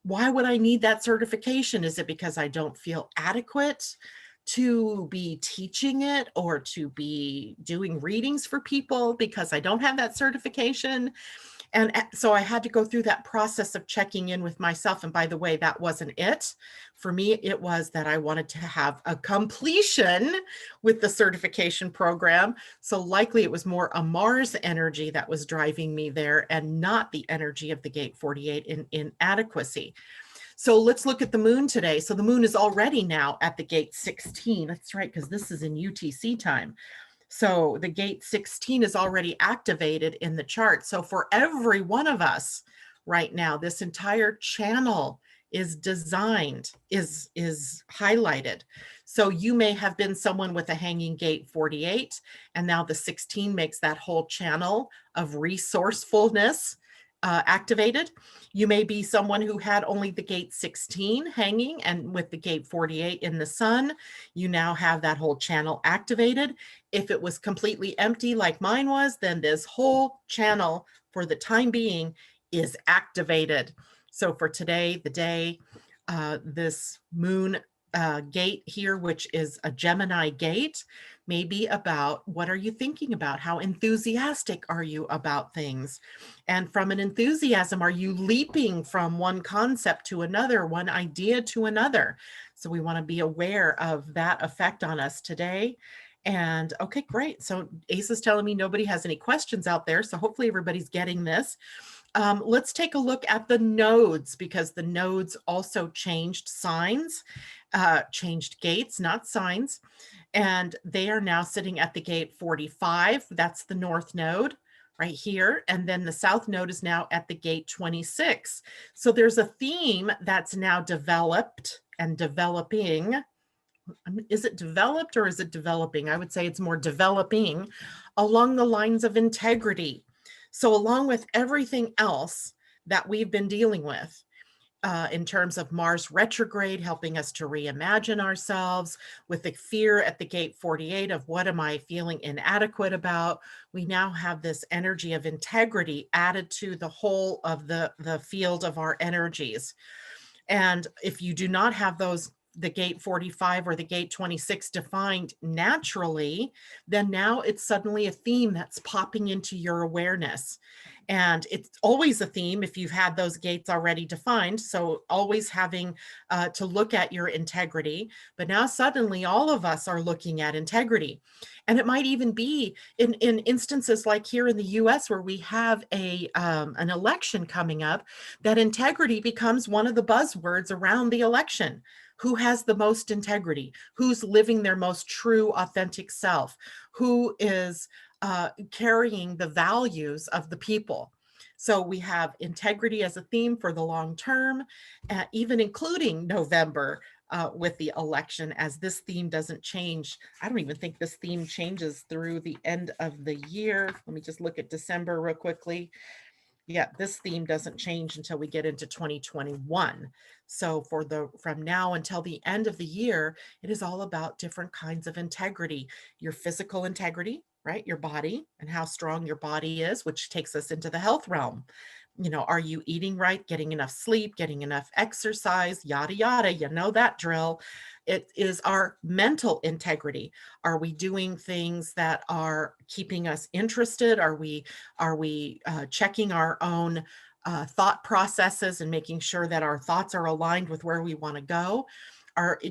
Why would I need that certification? Is it because I don't feel adequate to be teaching it or to be doing readings for people because I don't have that certification? And so I had to go through that process of checking in with myself. And by the way, that wasn't it. For me, it was that I wanted to have a completion with the certification program. So likely it was more a Mars energy that was driving me there and not the energy of the gate 48 in inadequacy. So let's look at the moon today. So the moon is already now at the gate 16. That's right, because this is in UTC time. So the gate 16 is already activated in the chart. So for every one of us right now, this entire channel is designed, is highlighted. So you may have been someone with a hanging gate 48, and now the 16 makes that whole channel of resourcefulness activated. You may be someone who had only the gate 16 hanging, and with the gate 48 in the sun, you now have that whole channel activated. If it was completely empty like mine was, then this whole channel for the time being is activated. So for today, the day, this moon gate here, which is a Gemini gate, may be about what are you thinking about? How enthusiastic are you about things? And from an enthusiasm, are you leaping from one concept to another, one idea to another? So we want to be aware of that effect on us today. And okay, great. So Ace is telling me nobody has any questions out there. So hopefully everybody's getting this. Let's take a look at the nodes, because the nodes also changed signs, changed gates, not signs. And they are now sitting at the gate 45. That's the north node right here. And then the south node is now at the gate 26. So there's a theme that's now developed and developing. Is it developed or is it developing? I would say it's more developing along the lines of integrity. So along with everything else that we've been dealing with, in terms of Mars retrograde, helping us to reimagine ourselves, with the fear at the gate 48 of what am I feeling inadequate about, we now have this energy of integrity added to the whole of the field of our energies. And if you do not have those, the gate 45 or the gate 26 defined naturally, then now it's suddenly a theme that's popping into your awareness. And it's always a theme if you've had those gates already defined. So always having to look at your integrity. But now suddenly all of us are looking at integrity. And it might even be in instances like here in the US where we have an election coming up, that integrity becomes one of the buzzwords around the election. Who has the most integrity? Who's living their most true, authentic self? Who is carrying the values of the people? So we have integrity as a theme for the long term, even including November with the election, as this theme doesn't change. I don't even think this theme changes through the end of the year. Let me just look at December real quickly. Yeah, this theme doesn't change until we get into 2021. So from now until the end of the year, it is all about different kinds of integrity. Your physical integrity, right? Your body and how strong your body is, which takes us into the health realm. Are you eating right, getting enough sleep, getting enough exercise, yada, yada, you know that drill. It is our mental integrity. Are we doing things that are keeping us interested? Are we checking our own thought processes and making sure that our thoughts are aligned with where we want to go?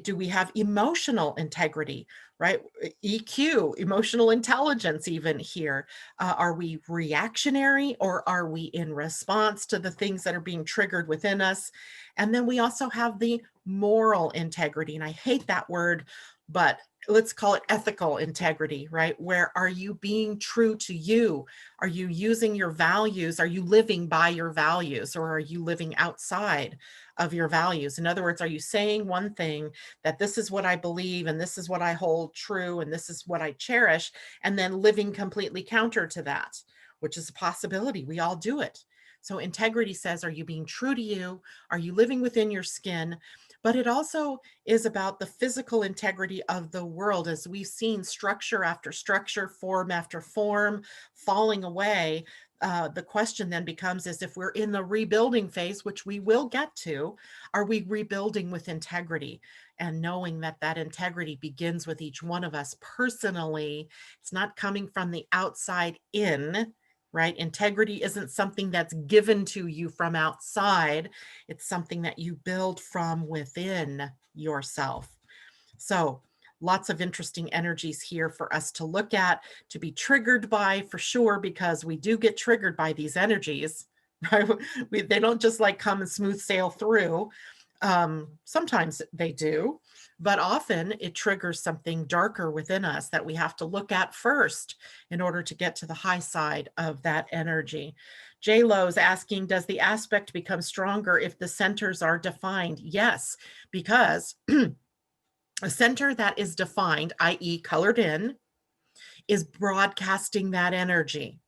Do we have emotional integrity, right? EQ, emotional intelligence, even here. Are we reactionary or are we in response to the things that are being triggered within us? And then we also have the moral integrity. And I hate that word, but let's call it ethical integrity, right? Where are you being true to you? Are you using your values? Are you living by your values, or are you living outside of your values? In other words, are you saying one thing, that this is what I believe and this is what I hold true and this is what I cherish, and then living completely counter to that, which is a possibility. We all do it. So integrity says, are you being true to you? Are you living within your skin? But it also is about the physical integrity of the world, as we've seen structure after structure, form after form falling away. The question then becomes, is if we're in the rebuilding phase, which we will get to, are we rebuilding with integrity? And knowing that that integrity begins with each one of us personally. It's not coming from the outside in, right? Integrity isn't something that's given to you from outside. It's something that you build from within yourself. So lots of interesting energies here for us to look at, to be triggered by, for sure, because we do get triggered by these energies, right? They don't just like come and smooth sail through. Sometimes they do, but often it triggers something darker within us that we have to look at first in order to get to the high side of that energy. J Lo's asking, does the aspect become stronger if the centers are defined? Yes, because a center that is defined, i.e. colored in, is broadcasting that energy,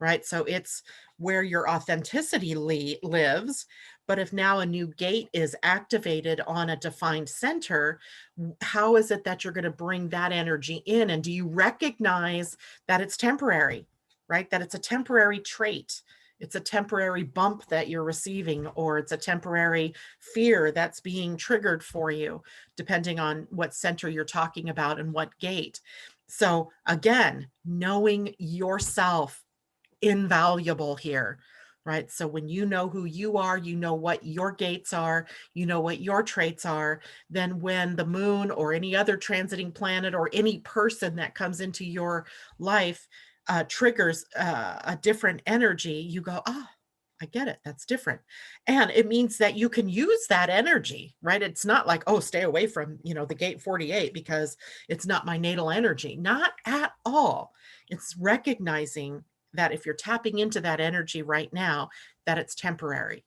right? So it's where your authenticity lives. But if now a new gate is activated on a defined center, how is it that you're going to bring that energy in? And do you recognize that it's temporary, right? That it's a temporary trait. It's a temporary bump that you're receiving, or it's a temporary fear that's being triggered for you, depending on what center you're talking about and what gate. So again, knowing yourself, invaluable here, right? So when you know who you are, you know what your gates are, you know what your traits are, then when the moon or any other transiting planet or any person that comes into your life triggers a different energy, you go, ah, I get it. That's different. And it means that you can use that energy, right? It's not like, oh, stay away from, the gate 48 because it's not my natal energy. Not at all. It's recognizing that if you're tapping into that energy right now, that it's temporary,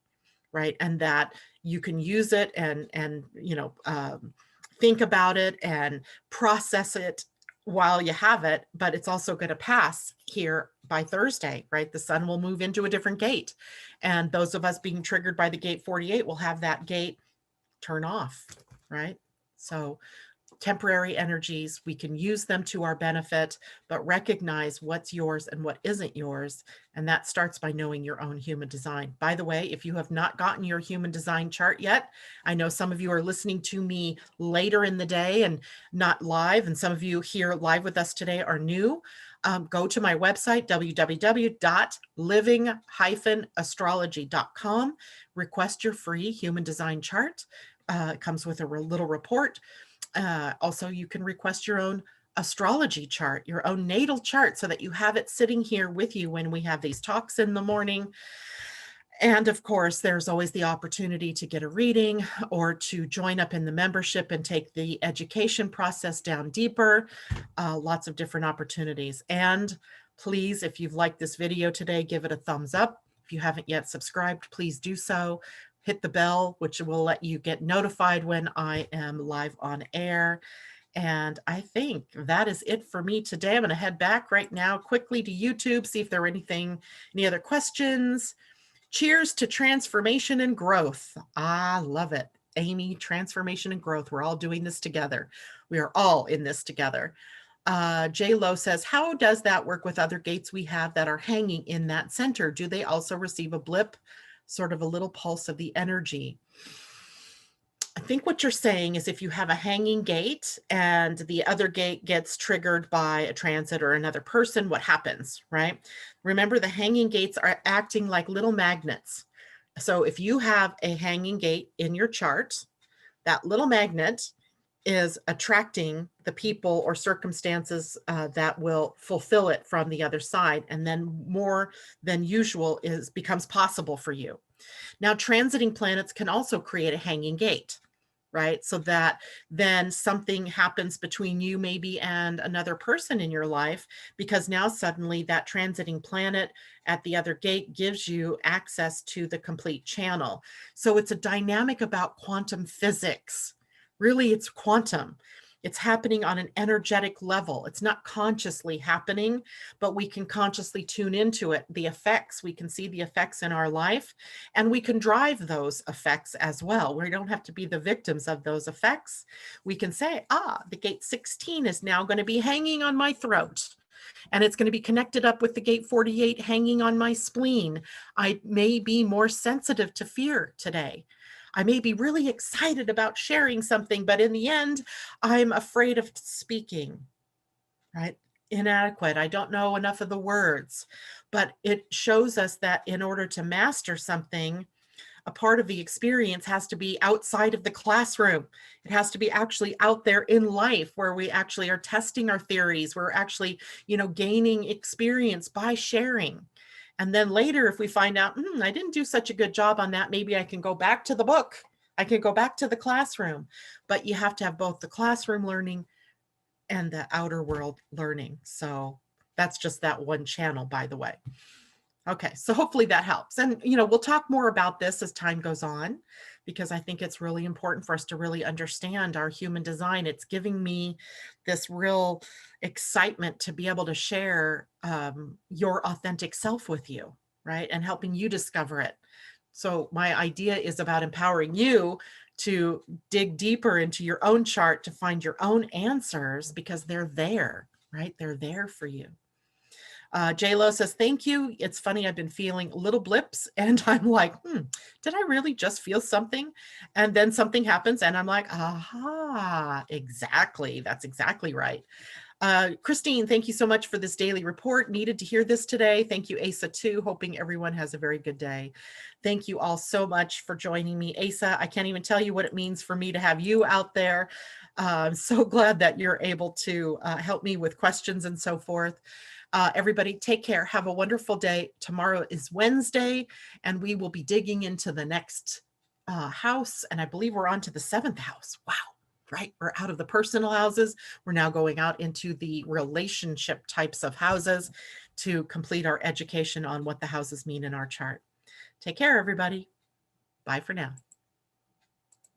right? And that you can use it and think about it and process it while you have it, but it's also going to pass here by Thursday, right? The sun will move into a different gate. And those of us being triggered by the gate 48 will have that gate turn off, right? So temporary energies, we can use them to our benefit, but recognize what's yours and what isn't yours. And that starts by knowing your own human design. By the way, if you have not gotten your human design chart yet, I know some of you are listening to me later in the day and not live, and some of you here live with us today are new. Go to my website, www.living-astrology.com. Request your free human design chart. It comes with a little report. Also, you can request your own astrology chart, your own natal chart, so that you have it sitting here with you when we have these talks in the morning. And of course, there's always the opportunity to get a reading or to join up in the membership and take the education process down deeper. Lots of different opportunities. And please, if you've liked this video today, give it a thumbs up. If you haven't yet subscribed, please do so. Hit the bell, which will let you get notified when I am live on air. And I think that is it for me today. I'm going to head back right now quickly to YouTube, see if there are any other questions. Cheers to transformation and growth. I love it. Amy, transformation and growth. We're all doing this together. We are all in this together. J Lo says, how does that work with other gates we have that are hanging in that center? Do they also receive a blip, sort of a little pulse of the energy? I think what you're saying is if you have a hanging gate and the other gate gets triggered by a transit or another person, what happens, right? Remember, the hanging gates are acting like little magnets. So if you have a hanging gate in your chart, that little magnet is attracting the people or circumstances that will fulfill it from the other side. And then more than usual becomes possible for you. Now, transiting planets can also create a hanging gate, right? So that then something happens between you maybe and another person in your life, because now suddenly that transiting planet at the other gate gives you access to the complete channel. So it's a dynamic about quantum physics. Really, it's quantum. It's happening on an energetic level. It's not consciously happening, but we can consciously tune into it. The effects, we can see the effects in our life, and we can drive those effects as well. We don't have to be the victims of those effects. We can say, the gate 16 is now going to be hanging on my throat, and it's going to be connected up with the gate 48 hanging on my spleen. I may be more sensitive to fear today. I may be really excited about sharing something, but in the end, I'm afraid of speaking, right? Inadequate. I don't know enough of the words, but it shows us that in order to master something, a part of the experience has to be outside of the classroom. It has to be actually out there in life, where we actually are testing our theories. We're actually, gaining experience by sharing. And then later, if we find out, I didn't do such a good job on that, maybe I can go back to the book. I can go back to the classroom. But you have to have both the classroom learning and the outer world learning. So that's just that one channel, by the way. Okay, so hopefully that helps. And, we'll talk more about this as time goes on, because I think it's really important for us to really understand our human design. It's giving me this real excitement to be able to share your authentic self with you, right? And helping you discover it. So my idea is about empowering you to dig deeper into your own chart to find your own answers, because they're there, right? They're there for you. J-Lo says, thank you. It's funny, I've been feeling little blips and I'm like, did I really just feel something? And then something happens and I'm like, aha, exactly. That's exactly right. Christine, thank you so much for this daily report. Needed to hear this today. Thank you, Asa, too. Hoping everyone has a very good day. Thank you all so much for joining me. Asa, I can't even tell you what it means for me to have you out there. I'm so glad that you're able to help me with questions and so forth. Everybody, take care. Have a wonderful day. Tomorrow is Wednesday, and we will be digging into the next house. And I believe we're on to the 7th house. Wow. Right? We're out of the personal houses. We're now going out into the relationship types of houses to complete our education on what the houses mean in our chart. Take care, everybody. Bye for now.